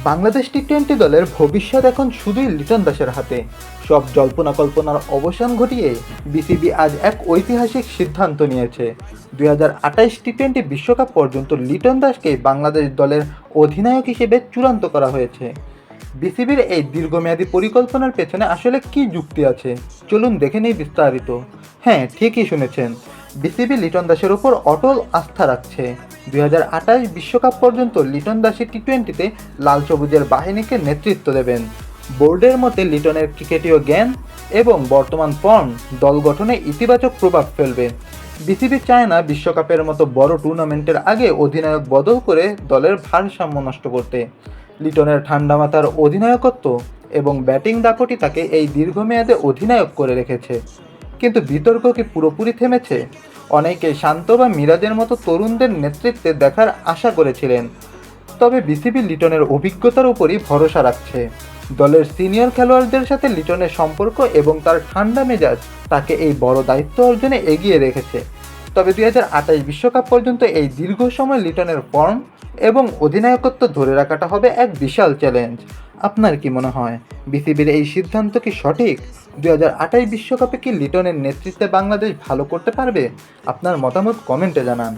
বাংলাদেশ টি-20 দলের ভবিষ্যৎ এখন শুধুই লিটন দাসের হাতে। সব জল্পনা কল্পনার অবসান ঘটিয়ে বিসিবি আজ এক ঐতিহাসিক সিদ্ধান্ত নিয়েছে। 2028 টি-20 বিশ্বকাপ পর্যন্ত লিটন দাসকে বাংলাদেশ দলের অধিনায়ক হিসেবে চূড়ান্ত করা হয়েছে। বিসিবির এই দীর্ঘমেয়াদী পরিকল্পনার পেছনে আসলে কী যুক্তি আছে, চলুন দেখে নেই বিস্তারিত। হ্যাঁ, ঠিকই শুনেছেন, বিসিবি লিটন দাসের ওপর অটল আস্থা রাখছে। 2028 বিশ্বকাপ পর্যন্ত লিটন দাসই টি-20তে লাল সবুজের বাহিনীকে নেতৃত্ব দেবেন। বোর্ডের মতে লিটনের ক্রিকেটীয় জ্ঞান এবং বর্তমান ফর্ম দল গঠনে ইতিবাচক প্রভাব ফেলবে। বিসিবি চায় না বিশ্বকাপের মতো বড় টুর্নামেন্টের আগে অধিনায়ক বদল করে দলের ভারসাম্য নষ্ট করতে। লিটনের ঠান্ডা মাথার অধিনায়কত্ব এবং ব্যাটিং দাপটই তাকে এই দীর্ঘমেয়াদে অধিনায়ক করে রেখেছে। কিন্তু বিতর্ক কি পুরোপুরি থেমেছে? অনেকে শান্ত বা মিরাজের মতো তরুণদের নেতৃত্বে দেখার আশা করেছিলেন, তবে বিসিবি লিটনের অভিজ্ঞতার উপরই ভরসা রাখছে। দলের সিনিয়র খেলোয়াড়দের সাথে লিটনের সম্পর্ক এবং তার ঠান্ডা মেজাজ তাকে এই বড় দায়িত্ব অর্জনে এগিয়ে রেখেছে। তবে 2028 বিশ্বকাপ পর্যন্ত এই দীর্ঘ সময় লিটনের ফর্ম এবং অধিনায়কত্ব ধরে রাখাটা হবে এক বিশাল চ্যালেঞ্জ। আপনার কি মনে হয়, বিসিবির এই সিদ্ধান্ত কি সঠিক? 2028 বিশ্বকাপে কি লিটনের নেতৃত্বে বাংলাদেশ ভালো করতে পারবে? আপনার মতামত কমেন্টে জানান।